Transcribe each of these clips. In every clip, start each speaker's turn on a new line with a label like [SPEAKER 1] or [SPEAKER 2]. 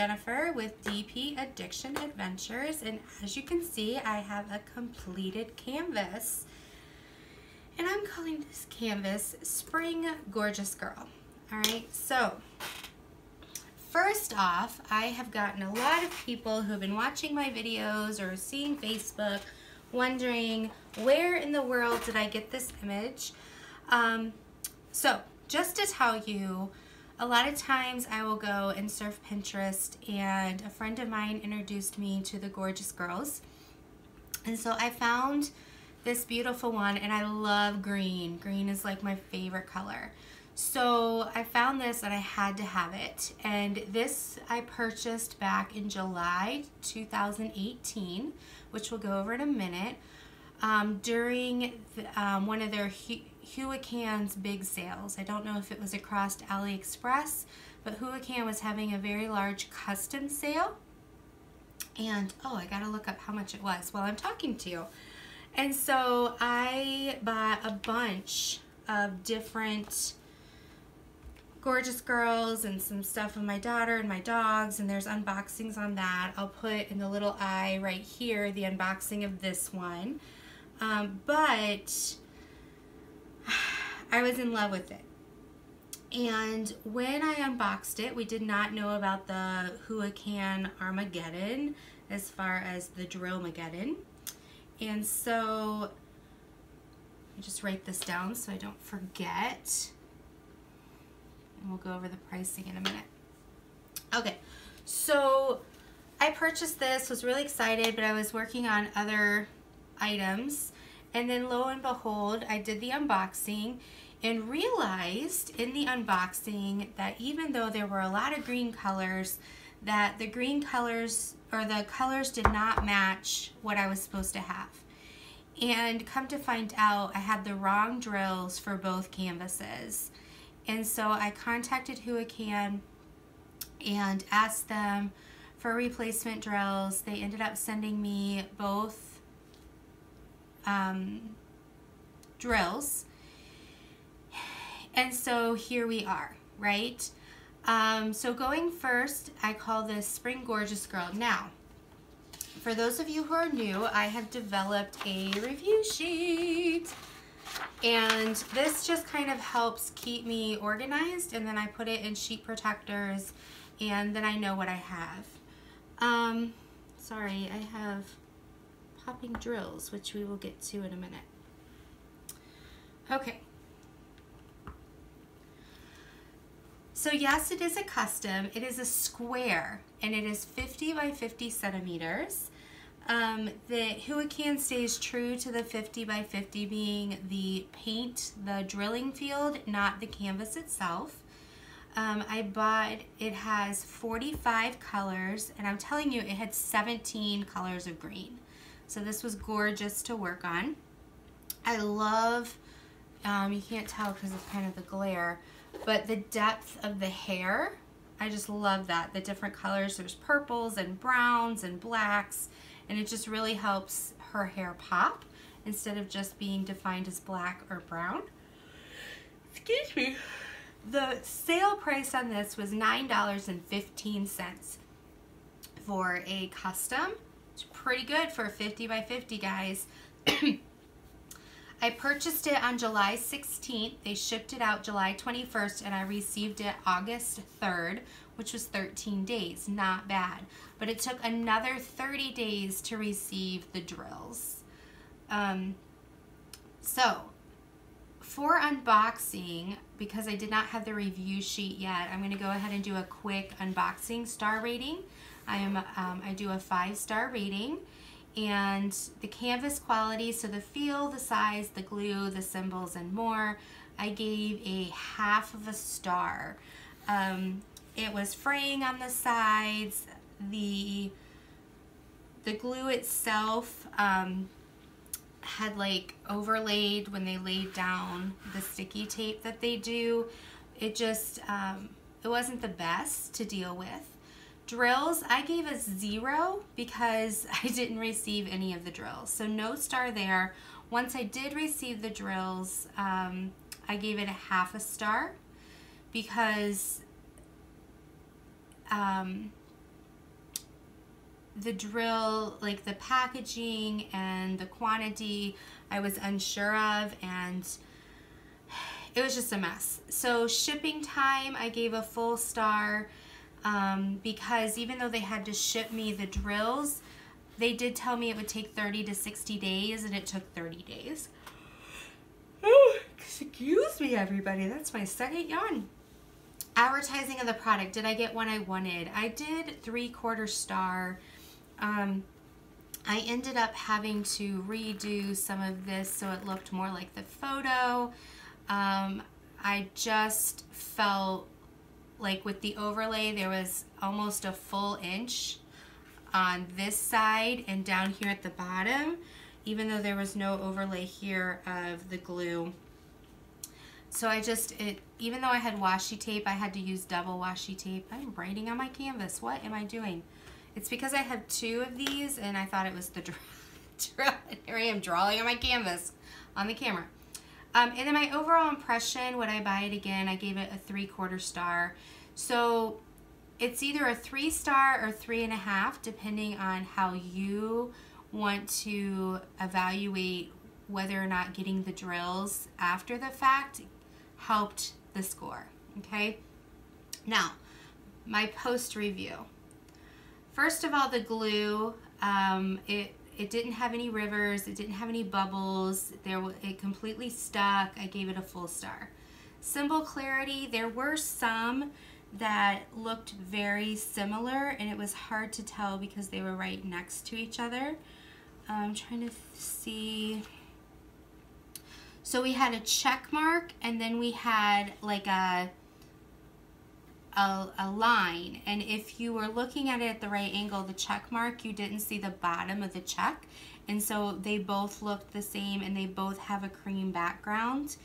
[SPEAKER 1] Jennifer with DP Addiction Adventures, and as you can see, I have a completed canvas, and I'm calling this canvas Spring Gorjuss Girl. Alright, so first off, I have gotten a lot of people who have been watching my videos or seeing Facebook wondering where in the world did I get this image. So just to tell you, a lot of times I will go and surf Pinterest, and a friend of mine introduced me to the Gorjuss Girls, and so I found this beautiful one, and I love green. Green is like my favorite color. So I found this and I had to have it, and this I purchased back in July 2018, which we'll go over in a minute, during one of their Huacan's big sales. I don't know if it was across AliExpress, but Huacan was having a very large custom sale, and oh, I gotta look up how much it was while I'm talking to you. And so I bought a bunch of different Gorjuss Girls and some stuff of my daughter and my dogs, and there's unboxings on that. I'll put in the little eye right here the unboxing of this one, but I was in love with it. And when I unboxed it, we did not know about the Huacan Armageddon as far as the Drillmageddon. And so let me just write this down so I don't forget. And we'll go over the pricing in a minute. Okay, so I purchased this, was really excited, but I was working on other items. And then lo and behold, I did the unboxing and realized in the unboxing that even though there were a lot of green colors, that the green colors or the colors did not match what I was supposed to have. And come to find out, I had the wrong drills for both canvases. And so I contacted Huacan and asked them for replacement drills. They ended up sending me both drills, and so here we are, right? So going first, I call this Spring Gorjuss Girl. Now, for those of you who are new, I have developed a review sheet, and this just kind of helps keep me organized, and then I put it in sheet protectors, and then I know what I have. Sorry, I have popping drills, which we will get to in a minute. Okay. So yes, it is a custom. It is a square, and it is 50 by 50 centimeters. The Huacan stays true to the 50 by 50 being the paint, the drilling field, not the canvas itself. I bought, it has 45 colors, and I'm telling you, it had 17 colors of green. So this was gorgeous to work on. I love, you can't tell because of kind of the glare, but the depth of the hair, I just love that. The different colors, there's purples and browns and blacks, and it just really helps her hair pop instead of just being defined as black or brown. Excuse me. The sale price on this was $9.15 for a custom. It's pretty good for 50 by 50, guys. I purchased it on July 16th. They shipped it out July 21st, and I received it August 3rd, which was 13 days. Not bad. But it took another 30 days to receive the drills. So, for unboxing, because I did not have the review sheet yet, I'm going to go ahead and do a quick unboxing star rating. I do a 5-star rating, and the canvas quality, so the feel, the size, the glue, the symbols, and more, I gave a ½ star. It was fraying on the sides. The glue itself had like overlaid when they laid down the sticky tape that they do. It just, it wasn't the best to deal with. Drills, I gave a 0 because I didn't receive any of the drills. So no star there. Once I did receive the drills, I gave it a ½ star because the drill, like the packaging and the quantity, I was unsure of, and it was just a mess. So shipping time, I gave a full star because even though they had to ship me the drills, they did tell me it would take 30 to 60 days, and it took 30 days. Oh, excuse me, everybody. That's my second yawn. Advertising of the product. Did I get what I wanted? I did 3/4 star. I ended up having to redo some of this so it looked more like the photo. I just felt like with the overlay there was almost a full inch on this side and down here at the bottom, even though there was no overlay here of the glue. So even though I had washi tape, I had to use double washi tape. I'm writing on my canvas. What am I doing? It's because I have 2 of these and I thought it was the drill. Here I am drawing on my canvas on the camera. And then my overall impression, would I buy it again? I gave it a 3/4 star. So it's either a 3 star or 3.5, depending on how you want to evaluate whether or not getting the drills after the fact helped the score. Okay. Now, my post review. First of all, the glue, it didn't have any rivers, it didn't have any bubbles, it completely stuck. I gave it a full star. Symbol clarity, there were some that looked very similar and it was hard to tell because they were right next to each other. I'm trying to see. So we had a check mark and then we had like a line, and if you were looking at it at the right angle, the check mark, you didn't see the bottom of the check, and so they both looked the same and they both have a cream background.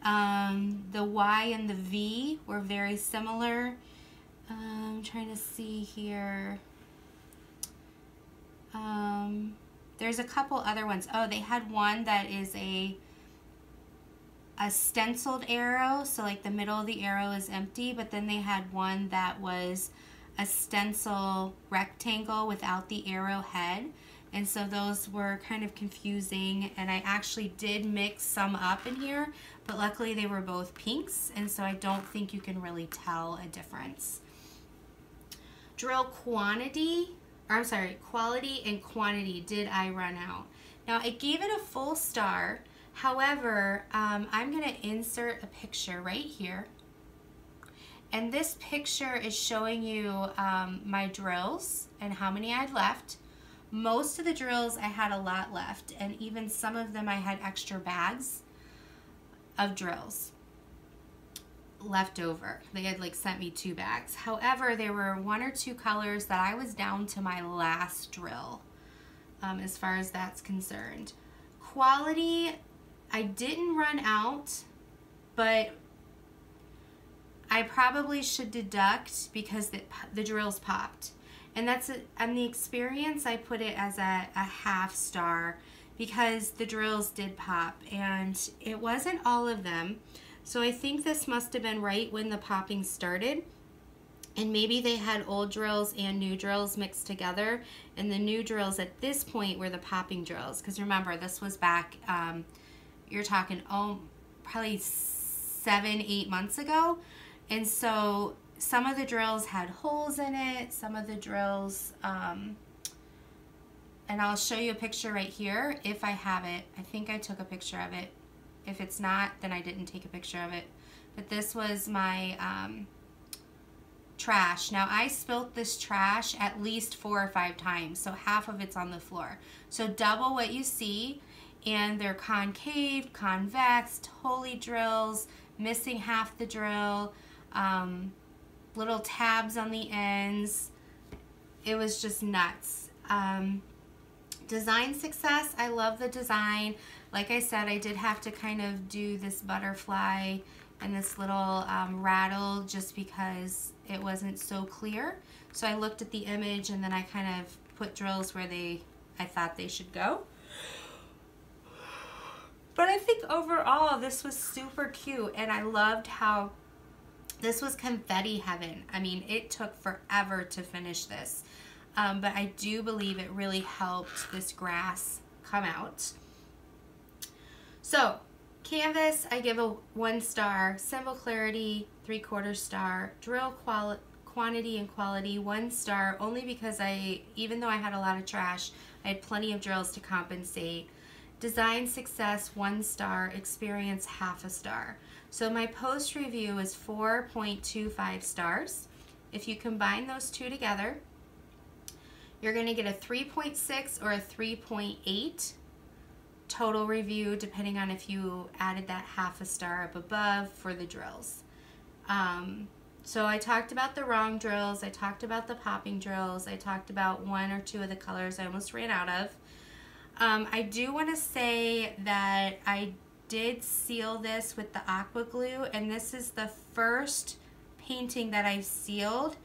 [SPEAKER 1] The Y and the V were very similar. I'm trying to see here. There's a couple other ones. Oh, they had one that is a stenciled arrow, so like the middle of the arrow is empty, but then they had one that was a stencil rectangle without the arrow head, and so those were kind of confusing, and I actually did mix some up in here, but luckily they were both pinks, and so I don't think you can really tell a difference. Drill quality and quantity did I run out. Now I gave it a full star. However, I'm going to insert a picture right here, and this picture is showing you my drills and how many I'd left. Most of the drills I had a lot left, and even some of them I had extra bags of drills left over. They had like sent me 2 bags. However, there were 1 or 2 colors that I was down to my last drill as far as that's concerned. Quality, I didn't run out, but I probably should deduct because the drills popped. And that's on the experience, I put it as a half star because the drills did pop, and it wasn't all of them. So I think this must have been right when the popping started. And maybe they had old drills and new drills mixed together, and the new drills at this point were the popping drills. Because remember, this was back, you're talking, probably 7-8 months ago. And so some of the drills had holes in it, some of the drills, and I'll show you a picture right here if I have it. I think I took a picture of it. If it's not, then I didn't take a picture of it. But this was my trash. Now I spilt this trash at least 4 or 5 times, so half of it's on the floor. So double what you see, and they're concave, convex, totally drills, missing half the drill, little tabs on the ends. It was just nuts. Design success, I love the design. Like I said, I did have to kind of do this butterfly and this little rattle just because it wasn't so clear. So I looked at the image and then I kind of put drills where I thought they should go. But I think overall this was super cute, and I loved how this was confetti heaven. I mean, it took forever to finish this. but I do believe it really helped this grass come out. So canvas, I give a 1 star, symbol clarity 3/4 star, drill quantity and quality 1 star, only because even though I had a lot of trash, I had plenty of drills to compensate. Design success 1 star, experience 1/2 star. So my post review is 4.25 stars. If you combine those two together, you're going to get a 3.6 or a 3.8 total review, depending on if you added that 1/2 star up above for the drills. So I talked about the wrong drills, I talked about the popping drills, I talked about 1 or 2 of the colors I almost ran out of. I do want to say that I did seal this with the aqua glue, and this is the first painting that I sealed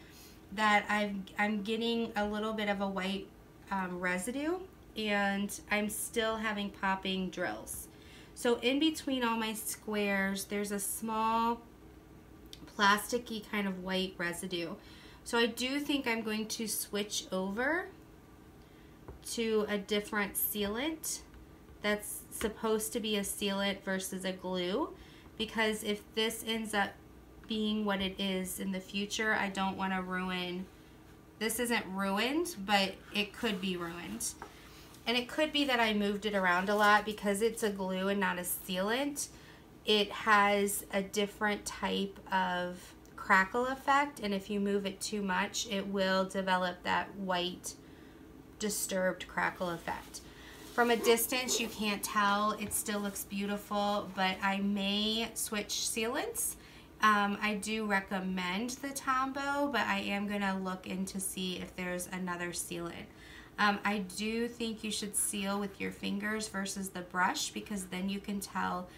[SPEAKER 1] that I'm getting a little bit of a white residue, and I'm still having popping drills. So in between all my squares, there's a small plasticky kind of white residue. So I do think I'm going to switch over to a different sealant that's supposed to be a sealant versus a glue, because if this ends up being what it is in the future, I don't want to ruin. This isn't ruined, but it could be ruined. And it could be that I moved it around a lot because it's a glue and not a sealant. It has a different type of crackle effect, and if you move it too much, it will develop that white disturbed crackle effect. From a distance, you can't tell. It still looks beautiful, but I may switch sealants. I do recommend the Tombow, but I am going to look in to see if there's another sealant. I do think you should seal with your fingers versus the brush, because then you can tell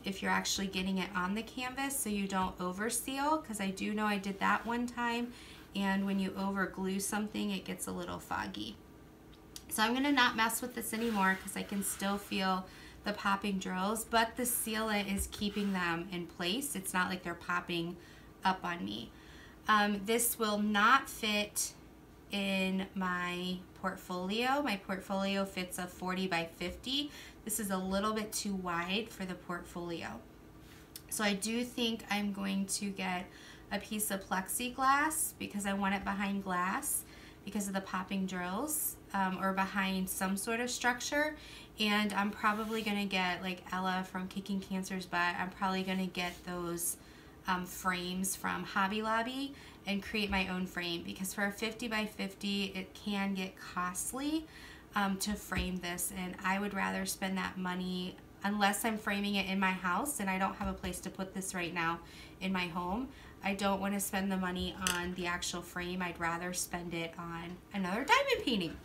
[SPEAKER 1] if you're actually getting it on the canvas so you don't over seal, because I do know I did that one time, and when you over glue something it gets a little foggy. So I'm going to not mess with this anymore because I can still feel the popping drills, but the sealant is keeping them in place. It's not like they're popping up on me. This will not fit in my portfolio. My portfolio fits a 40 by 50. This is a little bit too wide for the portfolio. So I do think I'm going to get a piece of plexiglass because I want it behind glass because of the popping drills, or behind some sort of structure. And I'm probably going to get, like Ella from Kicking Cancer's Butt, I'm probably going to get those frames from Hobby Lobby and create my own frame, because for a 50 by 50 it can get costly to frame this, and I would rather spend that money, unless I'm framing it in my house, and I don't have a place to put this right now in my home. I don't want to spend the money on the actual frame. I'd rather spend it on another diamond painting.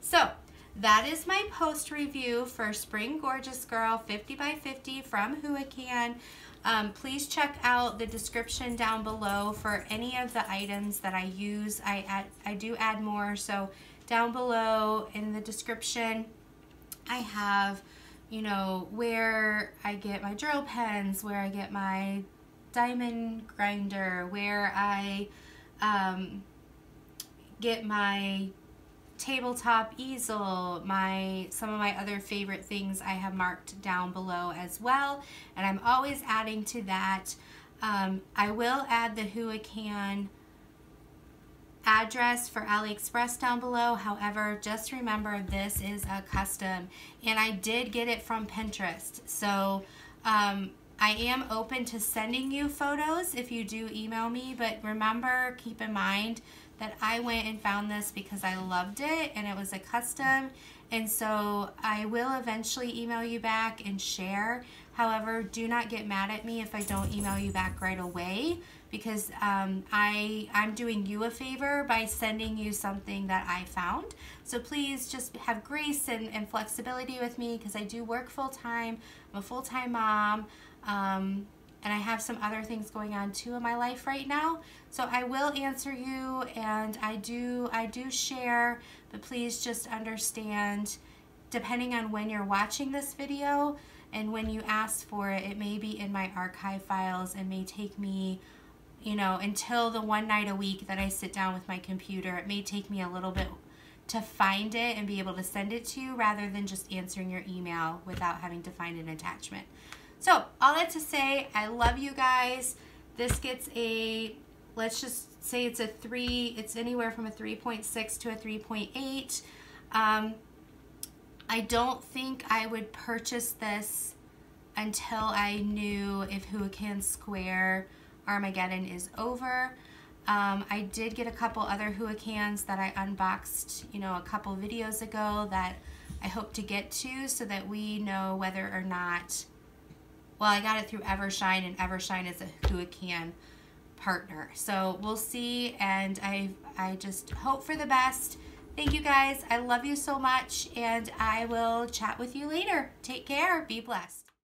[SPEAKER 1] So that is my post review for Spring Gorjuss Girl 50 by 50 from Huacan. Please check out the description down below for any of the items that I use. I do add more, so down below in the description I have, you know, where I get my drill pens, where I get my diamond grinder, where I get my tabletop easel, some of my other favorite things I have marked down below as well, and I'm always adding to that. I will add the Huacan address for AliExpress down below. However, just remember this is a custom, and I did get it from Pinterest, so I am open to sending you photos if you do email me, but remember, keep in mind that I went and found this because I loved it and it was a custom, and so I will eventually email you back and share. However, do not get mad at me if I don't email you back right away, because I'm doing you a favor by sending you something that I found. So please just have grace and flexibility with me, because I do work full-time. I'm a full-time mom. And I have some other things going on too in my life right now. So I will answer you, and I do share, but please just understand, depending on when you're watching this video and when you ask for it, it may be in my archive files and may take me, you know, until the one night a week that I sit down with my computer. It may take me a little bit to find it and be able to send it to you rather than just answering your email without having to find an attachment. So all that to say, I love you guys. This gets a, let's just say it's a 3, it's anywhere from a 3.6 to a 3.8. I don't think I would purchase this until I knew if Huacan Square Armageddon is over. I did get a couple other Huacans that I unboxed, you know, a couple videos ago that I hope to get to so that we know whether or not, well, I got it through EverShine, and EverShine is a Huacan partner. So we'll see, and I just hope for the best. Thank you guys. I love you so much, and I will chat with you later. Take care. Be blessed.